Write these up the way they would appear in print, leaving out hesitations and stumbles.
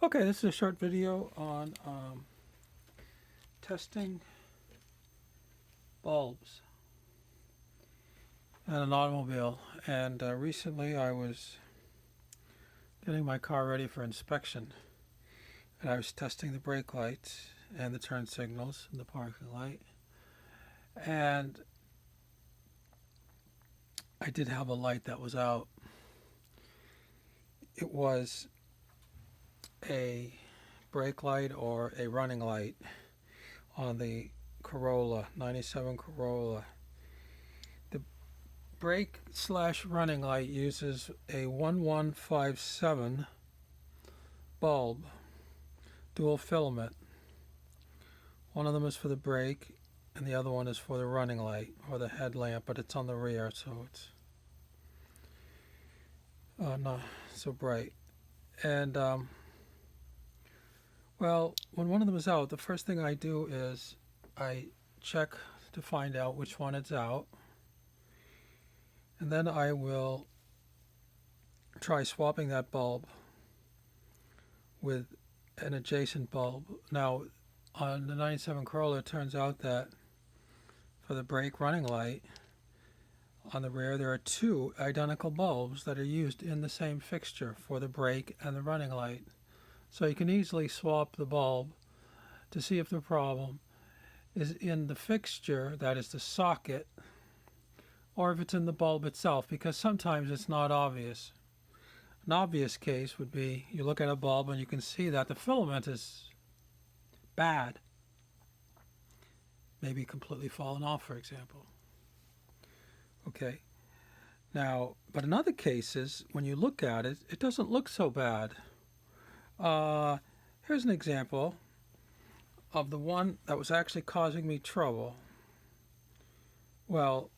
Okay, this is a short video on testing bulbs in an automobile. And recently I was getting my car ready for inspection, and I was testing the brake lights and the turn signals and the parking light. And I did have a light that was out. It was a brake light or a running light on the Corolla, 97 Corolla. The brake slash running light uses a 1157 bulb, dual filament. One of them is for the brake and the other one is for the running light or the headlamp, but it's on the rear, so it's not so bright. And well, when one of them is out, the first thing I do is I check to find out which one is out, and then I will try swapping that bulb with an adjacent bulb. Now, on the 97 Corolla, it turns out that for the brake running light on the rear, there are two identical bulbs that are used in the same fixture for the brake and the running light. So you can easily swap the bulb to see if the problem is in the fixture, that is the socket, or if it's in the bulb itself, because sometimes it's not obvious. An obvious case would be you look at a bulb and you can see that the filament is bad, maybe completely fallen off, for example. Okay. Now, but in other cases, when you look at it, it doesn't look so bad. Here's an example of the one that was actually causing me trouble. Well,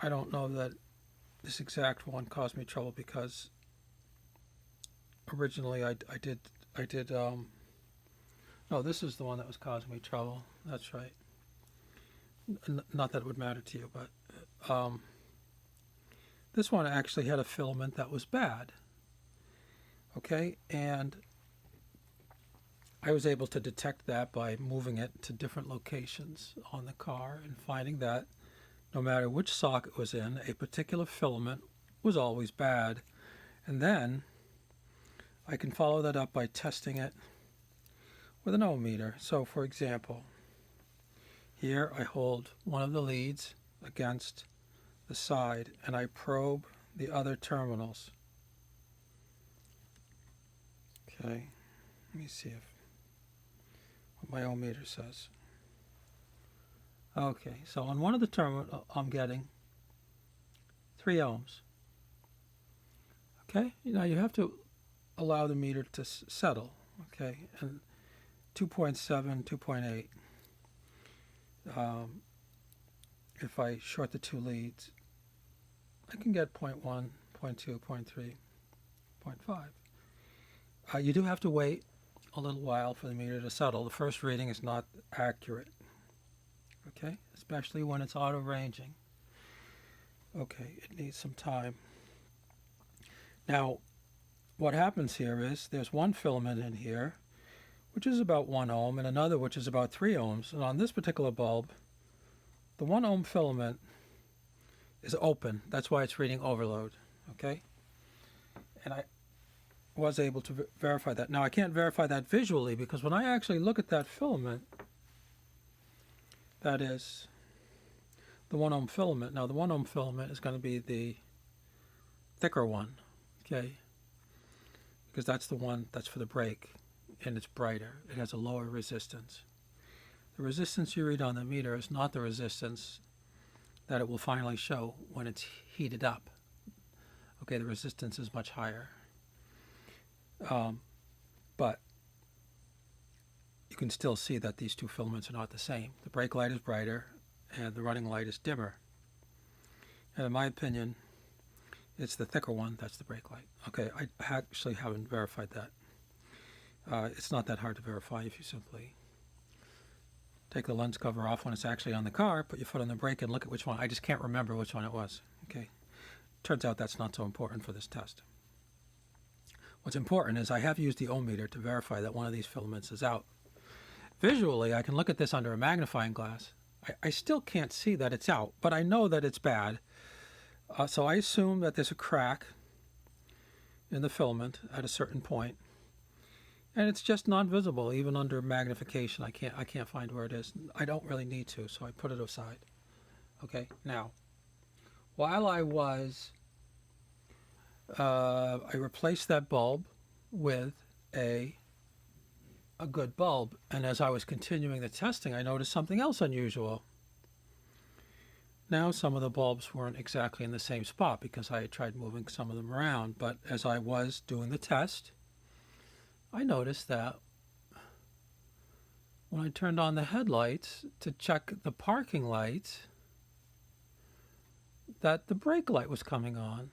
I don't know that this exact one caused me trouble, because originally I did no, this is the one that was causing me trouble. That's right. Not that it would matter to you, but this one actually had a filament that was bad. Okay, and I was able to detect that by moving it to different locations on the car and finding that no matter which socket it was in, a particular filament was always bad. And then I can follow that up by testing it with an ohm meter. So, for example, here I hold one of the leads against the side and I probe the other terminals. Okay, let me see what my ohm meter says. Okay, so on one of the terminals I'm getting 3 ohms. Okay, now you have to allow the meter to settle. Okay, and 2.7, 2.8. If I short the two leads, I can get 0.1, 0.2, 0.3, 0.5. You do have to wait a little while for the meter to settle. The first reading is not accurate, okay, especially when it's auto ranging. Okay, it needs some time. Now, what happens here is there's one filament in here, which is about 1 ohm, and another which is about 3 ohms. And on this particular bulb, the 1 ohm filament is open. That's why it's reading overload, okay? And I was able to verify that. Now, I can't verify that visually, because when I actually look at that filament, that is the 1 ohm filament. Now, the 1 ohm filament is going to be the thicker one, okay? Because that's the one that's for the brake, and it's brighter. It has a lower resistance. The resistance you read on the meter is not the resistance that it will finally show when it's heated up. Okay, the resistance is much higher. But you can still see that these two filaments are not the same. The brake light is brighter and the running light is dimmer. And in my opinion, it's the thicker one that's the brake light. Okay, I actually haven't verified that. It's not that hard to verify if you simply take the lens cover off when it's actually on the car, put your foot on the brake, and look at which one. I just can't remember which one it was. Okay, turns out that's not so important for this test. What's important is I have used the ohmmeter to verify that one of these filaments is out. Visually, I can look at this under a magnifying glass. I still can't see that it's out, but I know that it's bad. So I assume that there's a crack in the filament at a certain point, and it's just non-visible even under magnification. I can't find where it is. I don't really need to, so I put it aside. Okay, now, while I replaced that bulb with a good bulb, and as I was continuing the testing, I noticed something else unusual. Now, some of the bulbs weren't exactly in the same spot because I had tried moving some of them around, but as I was doing the test, I noticed that when I turned on the headlights to check the parking lights, that the brake light was coming on.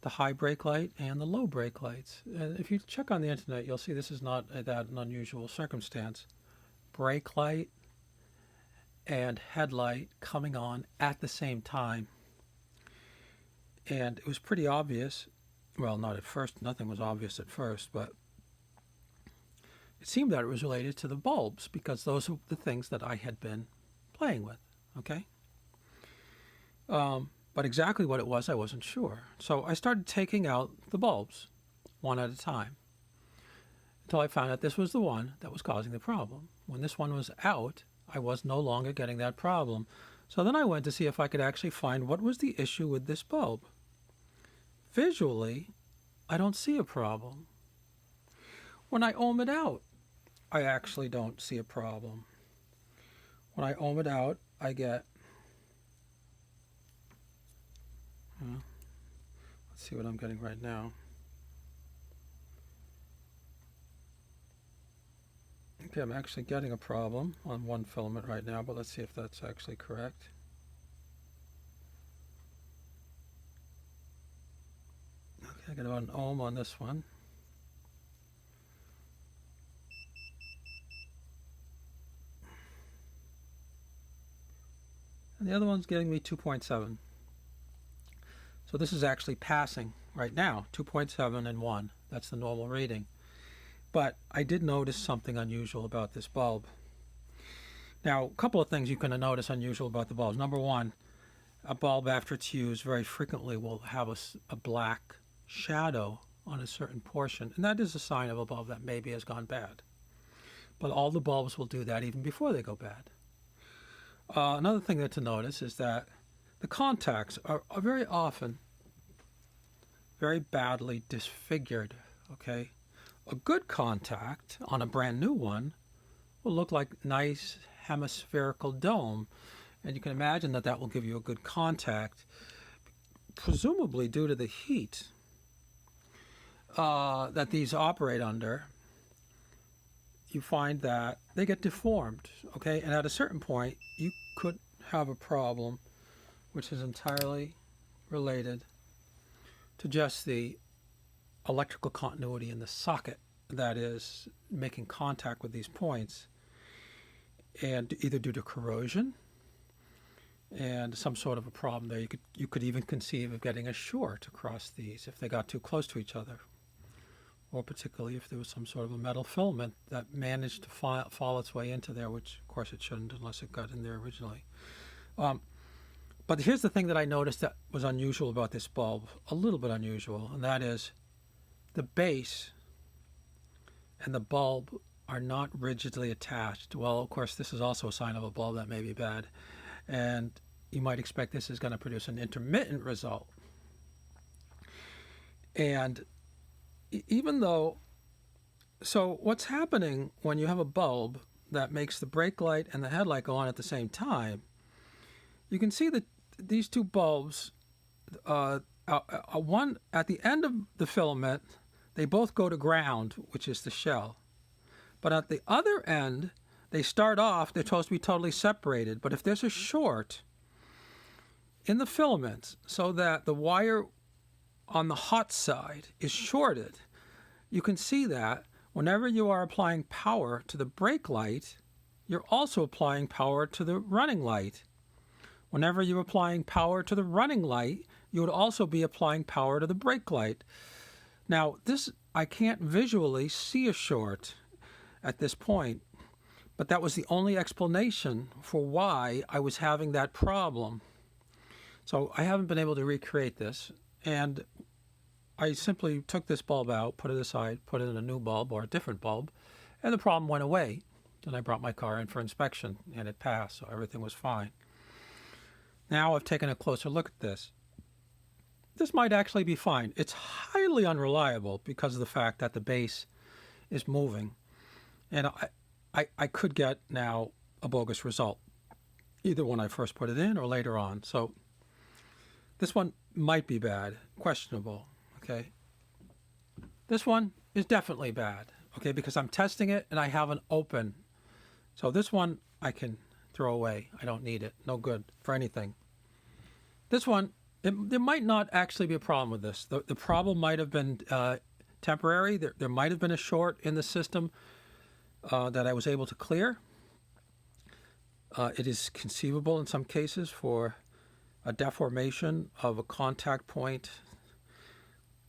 The high brake light and the low brake lights. And if you check on the internet, you'll see this is not that an unusual circumstance. Brake light and headlight coming on at the same time. And it was pretty obvious. Well, not at first. Nothing was obvious at first, but it seemed that it was related to the bulbs because those are the things that I had been playing with. Okay? But exactly what it was, I wasn't sure. So I started taking out the bulbs one at a time until I found out this was the one that was causing the problem. When this one was out, I was no longer getting that problem. So then I went to see if I could actually find what was the issue with this bulb. Visually, I don't see a problem. When I ohm it out, I actually don't see a problem. When I ohm it out, I get... let's see what I'm getting right now. Okay, I'm actually getting a problem on one filament right now, but let's see if that's actually correct. Okay, I got about an ohm on this one. And the other one's getting me 2.7. So this is actually passing right now, 2.7 and 1. That's the normal reading. But I did notice something unusual about this bulb. Now, a couple of things you can notice unusual about the bulbs. Number one, a bulb after it's used very frequently will have a black shadow on a certain portion, and that is a sign of a bulb that maybe has gone bad. But all the bulbs will do that even before they go bad. Another thing to notice is that the contacts are very often very badly disfigured, okay? A good contact on a brand new one will look like nice hemispherical dome, and you can imagine that that will give you a good contact, presumably due to the heat that these operate under. You find that they get deformed, okay? And at a certain point, you could have a problem which is entirely related to just the electrical continuity in the socket that is making contact with these points, and either due to corrosion and some sort of a problem there. You could even conceive of getting a short across these if they got too close to each other, or particularly if there was some sort of a metal filament that managed to fall its way into there, which of course it shouldn't unless it got in there originally. But here's the thing that I noticed that was unusual about this bulb, a little bit unusual, and that is the base and the bulb are not rigidly attached. Well, of course, this is also a sign of a bulb that may be bad, and you might expect this is going to produce an intermittent result. And even though, so what's happening when you have a bulb that makes the brake light and the headlight go on at the same time, you can see that these two bulbs, one at the end of the filament, they both go to ground, which is the shell. But at the other end, they start off, they're supposed to be totally separated. But if there's a short in the filament so that the wire on the hot side is shorted, you can see that whenever you are applying power to the brake light, you're also applying power to the running light. Whenever you're applying power to the running light, you would also be applying power to the brake light. Now, this, I can't visually see a short at this point, but that was the only explanation for why I was having that problem. So I haven't been able to recreate this, and I simply took this bulb out, put it aside, put in a new bulb or a different bulb, and the problem went away. Then I brought my car in for inspection, and it passed, so everything was fine. Now I've taken a closer look at this. This might actually be fine. It's highly unreliable because of the fact that the base is moving, and I could get now a bogus result, either when I first put it in or later on. So this one might be bad, questionable, okay? This one is definitely bad, okay, because I'm testing it and I haven't opened. So this one I can throw away. I don't need it. No good for anything. This one, there might not actually be a problem with this. The problem might have been temporary. There might have been a short in the system that I was able to clear. It is conceivable in some cases for a deformation of a contact point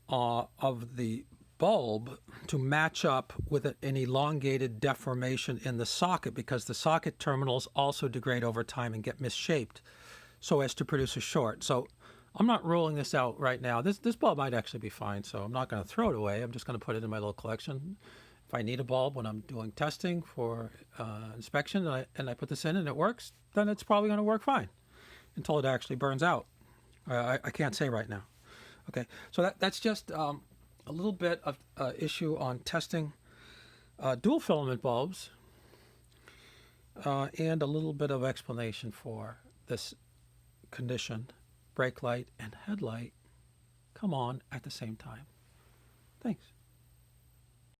of the bulb to match up with an elongated deformation in the socket, because the socket terminals also degrade over time and get misshaped so as to produce a short. So I'm not ruling this out right now. This bulb might actually be fine, so I'm not going to throw it away. I'm just going to put it in my little collection. If I need a bulb when I'm doing testing for inspection and I put this in and it works, then it's probably going to work fine until it actually burns out. I can't say right now. Okay, so that's just a little bit of issue on testing dual filament bulbs and a little bit of explanation for this condition. Brake light and headlight come on at the same time. Thanks.